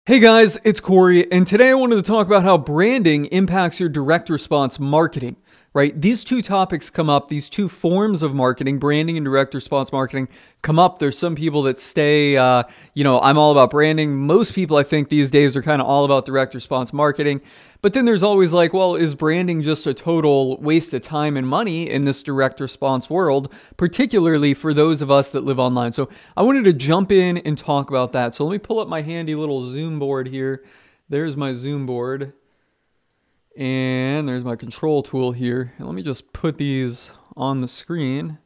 Hey guys, it's Corey, and today I wanted to talk about how branding impacts your direct response marketing, right? These two topics come up, these two forms of marketing, branding and direct response marketing, come up. There's some people that stay, I'm all about branding. Most people, I think, these days are kind of all about direct response marketing. But then there's always like, well, is branding just a total waste of time and money in this direct response world, particularly for those of us that live online? So I wanted to jump in and talk about that. So let me pull up my handy little Zoom board here. There's my Zoom board. And there's my control tool here. And let me just put these on the screen.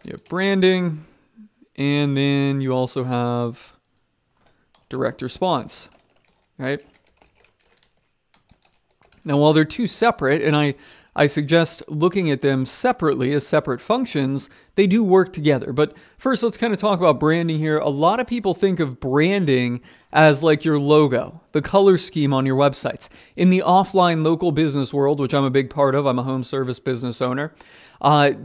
You have branding, and then you also have direct response, right? Now, while they're two separate, and I suggest looking at them separately as separate functions, they do work together. But first, let's kind of talk about branding here. A lot of people think of branding as like your logo, the color scheme on your websites. In the offline local business world, which I'm a big part of, I'm a home service business owner,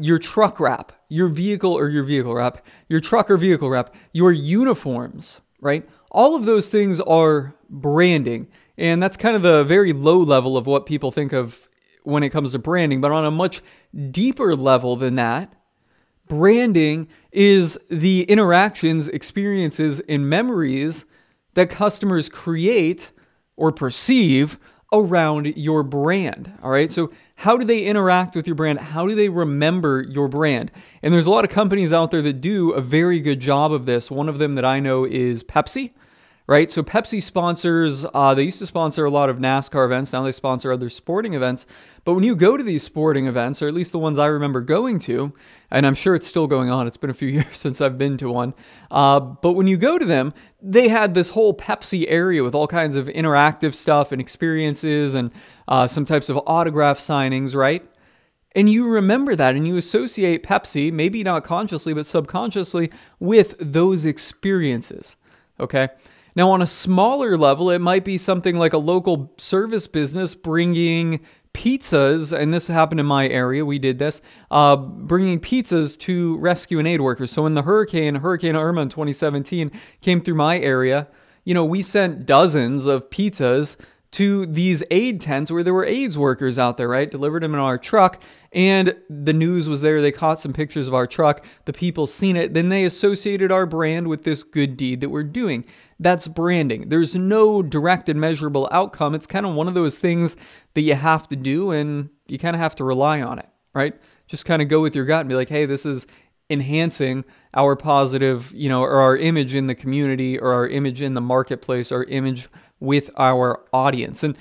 your truck wrap, your vehicle wrap, your truck or vehicle wrap, your uniforms, right? All of those things are branding. And that's kind of the very low level of what people think of when it comes to branding. But on a much deeper level than that, branding is the interactions, experiences, and memories that customers create or perceive around your brand. All right. So how do they interact with your brand? How do they remember your brand? And there's a lot of companies out there that do a very good job of this. One of them that I know is Pepsi. Right? So Pepsi sponsors, they used to sponsor a lot of NASCAR events. Now they sponsor other sporting events. But when you go to these sporting events, or at least the ones I remember going to, and I'm sure it's still going on, it's been a few years since I've been to one. But when you go to them, they had this whole Pepsi area with all kinds of interactive stuff and experiences and some types of autograph signings, right? And you remember that and you associate Pepsi, maybe not consciously, but subconsciously, with those experiences, okay? Now, on a smaller level, it might be something like a local service business bringing pizzas, and this happened in my area, we did this, bringing pizzas to rescue and aid workers. So when the Hurricane Irma in 2017 came through my area, we sent dozens of pizzas to these aid tents where there were AIDS workers out there, right? Delivered them in our truck, and the news was there. They caught some pictures of our truck. The people seen it. Then they associated our brand with this good deed that we're doing. That's branding. There's no direct and measurable outcome. It's kind of one of those things that you have to do, and you kind of have to rely on it, right? Just kind of go with your gut and be like, hey, this is enhancing our positive, or our image in the community, or our image in the marketplace, our image with our audience. And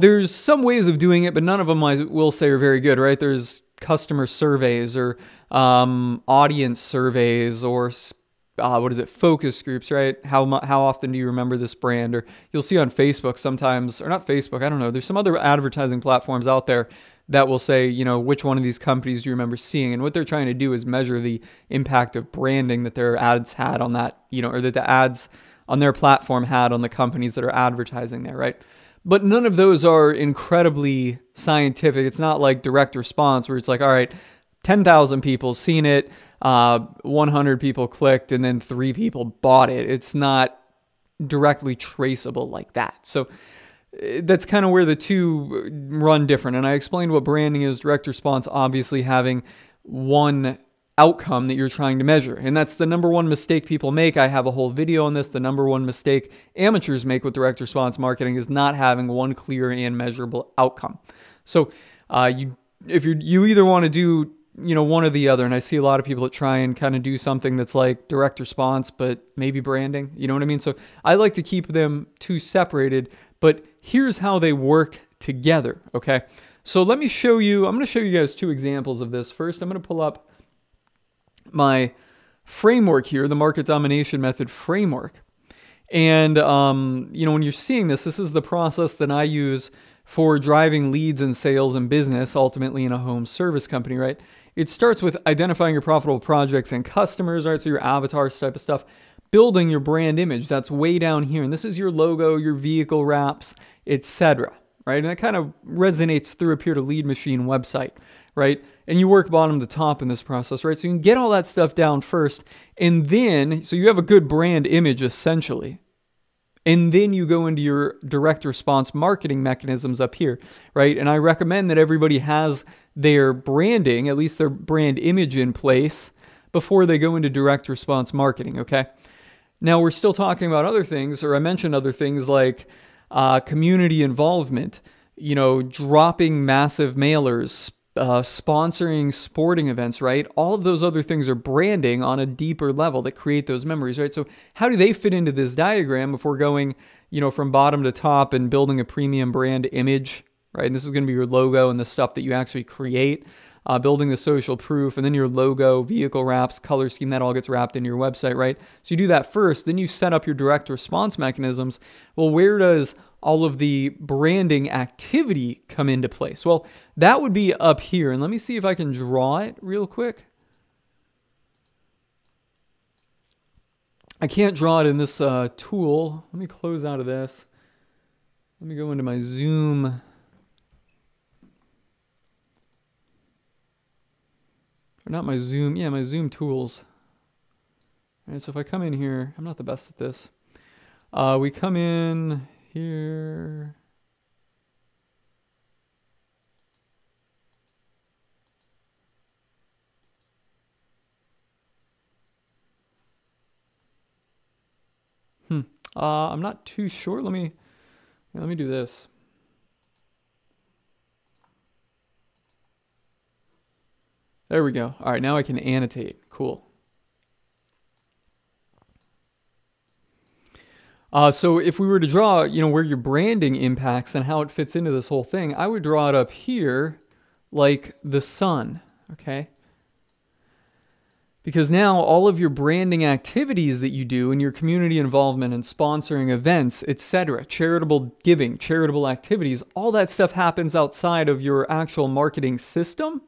there's some ways of doing it, but none of them I will say are very good, right? There's customer surveys or audience surveys or focus groups, right? How often do you remember this brand? Or you'll see on Facebook sometimes, or not Facebook, I don't know. There's some other advertising platforms out there that will say, which one of these companies do you remember seeing? And what they're trying to do is measure the impact of branding that their ads had on that, or that the ads on their platform had on the companies that are advertising there, right? But none of those are incredibly scientific. It's not like direct response where it's like, all right, 10,000 people seen it, 100 people clicked, and then 3 people bought it. It's not directly traceable like that. So that's kind of where the two run different. And I explained what branding is, direct response obviously having one outcome that you're trying to measure. And that's the number one mistake people make. I have a whole video on this. The number one mistake amateurs make with direct response marketing is not having one clear and measurable outcome. So you either want to do one or the other. And I see a lot of people that try and kind of do something that's like direct response, but maybe branding, you know what I mean? So I like to keep them two separated, but here's how they work together. Okay. So let me show you, I'm going to show you guys 2 examples of this. First, I'm going to pull up my framework here, the market domination method framework. And, when you're seeing this is the process that I use for driving leads and sales and business, ultimately in a home service company, right? It starts with identifying your profitable projects and customers, right? So your avatars type of stuff, building your brand image. That's way down here. And this is your logo, your vehicle wraps, etc. Right? And that kind of resonates through up here to Lead Machine website, right? And you work bottom to top in this process, right? So you can get all that stuff down first, and then, so you have a good brand image essentially. And then you go into your direct response marketing mechanisms up here, right? And I recommend that everybody has their branding, at least their brand image in place before they go into direct response marketing, okay? Now we're still talking about other things, or I mentioned other things like community involvement, you know, dropping massive mailers, sponsoring sporting events, right? All of those other things are branding on a deeper level that create those memories, right? So how do they fit into this diagram if we're going, you know, from bottom to top and building a premium brand image, right? And this is going to be your logo and the stuff that you actually create, building the social proof, and then your logo, vehicle wraps, color scheme, that all gets wrapped in your website, right? So you do that first, then you set up your direct response mechanisms. Well, where does all of the branding activity come into place? Well, that would be up here. And let me see if I can draw it real quick. I can't draw it in this tool. Let me close out of this. Let me go into my Zoom. Or not my Zoom. Yeah, my Zoom tools. All right, so if I come in here, I'm not the best at this. We come in here. I'm not too sure. Let me do this. There we go. All right, now I can annotate. Cool. So if we were to draw, you know, where your branding impacts and how it fits into this whole thing, I would draw it up here like the sun, okay? Because now all of your branding activities that you do and your community involvement and sponsoring events, etc., charitable giving, charitable activities, all that stuff happens outside of your actual marketing system,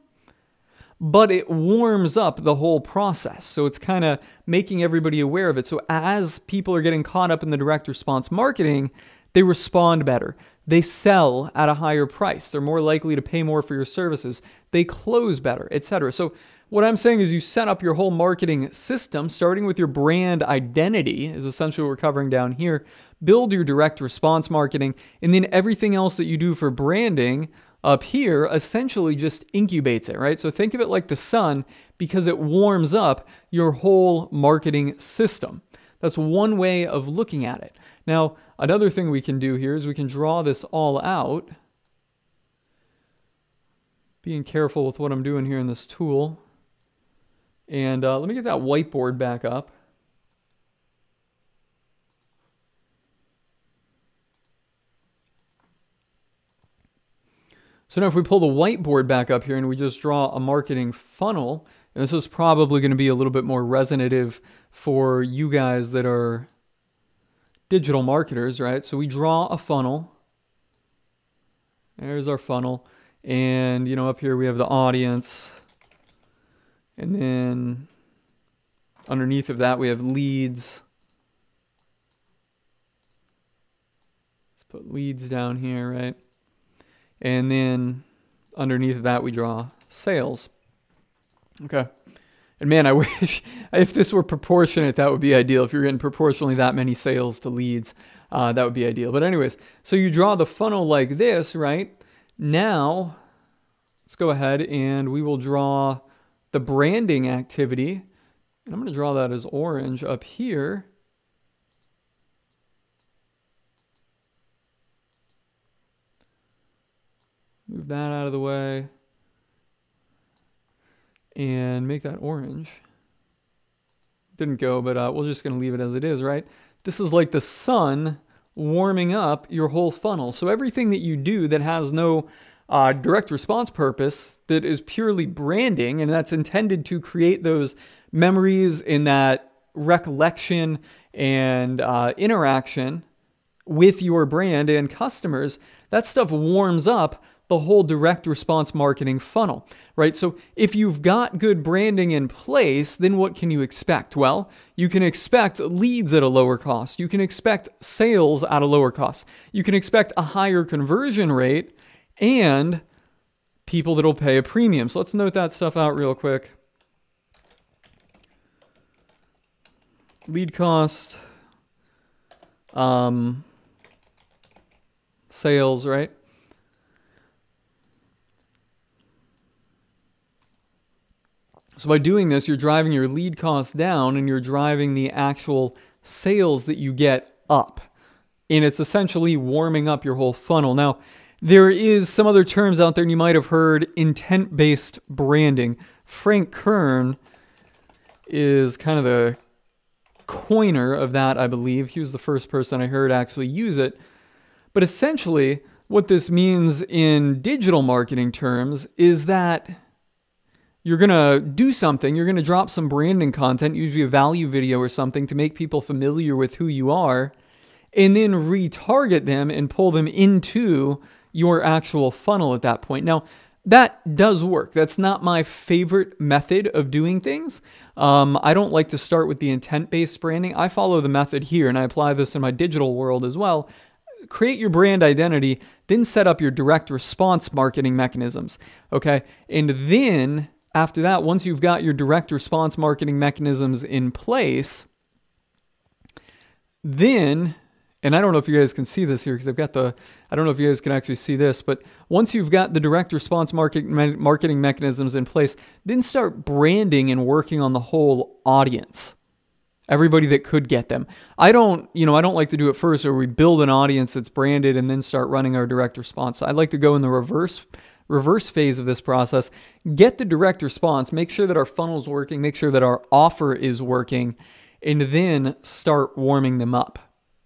but it warms up the whole process. So it's kind of making everybody aware of it. So as people are getting caught up in the direct response marketing, they respond better. They sell at a higher price. They're more likely to pay more for your services. They close better, etc. So what I'm saying is you set up your whole marketing system, starting with your brand identity, is essentially what we're covering down here. Build your direct response marketing, and then everything else that you do for branding up here essentially just incubates it, right? So think of it like the sun because it warms up your whole marketing system. That's one way of looking at it. Now, another thing we can do here is we can draw this all out. Being careful with what I'm doing here in this tool. And let me get that whiteboard back up. So now if we pull the whiteboard back up here and we just draw a marketing funnel, and this is probably going to be a little bit more resonative for you guys that are digital marketers, right? So we draw a funnel. There's our funnel. And, you know, up here we have the audience. And then underneath of that we have leads. Let's put leads down here, right? And then underneath of that we draw sales. Okay. And man, I wish if this were proportionate, that would be ideal. If you're getting proportionally that many sales to leads, that would be ideal. But anyways, so you draw the funnel like this, right? Now, let's go ahead and we will draw the branding activity. And I'm going to draw that as orange up here. Move that out of the way. And make that orange. Didn't go, but we're just going to leave it as it is, right? This is like the sun warming up your whole funnel. So everything that you do that has no direct response purpose, that is purely branding, and that's intended to create those memories in that recollection and interaction with your brand and customers, that stuff warms up the whole direct response marketing funnel, right? So if you've got good branding in place, then what can you expect? Well, you can expect leads at a lower cost. You can expect sales at a lower cost. You can expect a higher conversion rate, and people that'll pay a premium. So let's note that stuff out real quick. Lead cost, sales, right? So by doing this, you're driving your lead costs down and you're driving the actual sales that you get up. And it's essentially warming up your whole funnel. Now, there is some other terms out there, and you might have heard intent-based branding. Frank Kern is kind of the coiner of that, I believe. He was the first person I heard actually use it. But essentially, what this means in digital marketing terms is that you're going to do something, you're going to drop some branding content, usually a value video or something, to make people familiar with who you are, and then retarget them and pull them into your actual funnel at that point. Now, that does work. That's not my favorite method of doing things. I don't like to start with the intent-based branding. I follow the method here, and I apply this in my digital world as well. Create your brand identity, then set up your direct response marketing mechanisms, okay? And then after that, once you've got your direct response marketing mechanisms in place, then, and I don't know if you guys can see this here because I've got the, I don't know if you guys can actually see this, but once you've got the direct response marketing mechanisms in place, then start branding and working on the whole audience. Everybody that could get them. I don't like to do it first where we build an audience that's branded and then start running our direct response. So I'd like to go in the reverse phase of this process, get the direct response, make sure that our funnel is working, make sure that our offer is working, and then start warming them up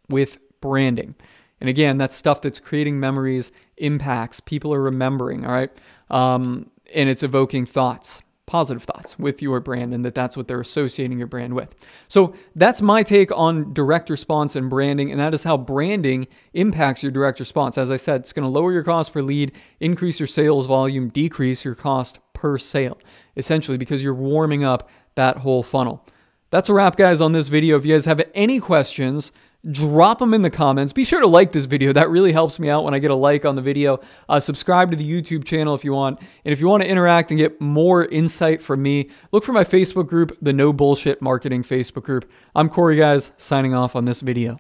with branding. And again, that's stuff that's creating memories, impacts, people are remembering, all right? And it's evoking thoughts, positive thoughts with your brand, and that's what they're associating your brand with. So that's my take on direct response and branding, and that is how branding impacts your direct response. As I said, it's going to lower your cost per lead, increase your sales volume, decrease your cost per sale, essentially because you're warming up that whole funnel. That's a wrap, guys, on this video. If you guys have any questions, drop them in the comments. Be sure to like this video. That really helps me out when I get a like on the video. Subscribe to the YouTube channel if you want. And if you want to interact and get more insight from me, look for my Facebook group, the No Bullshit Marketing Facebook group. I'm Corey, guys, signing off on this video.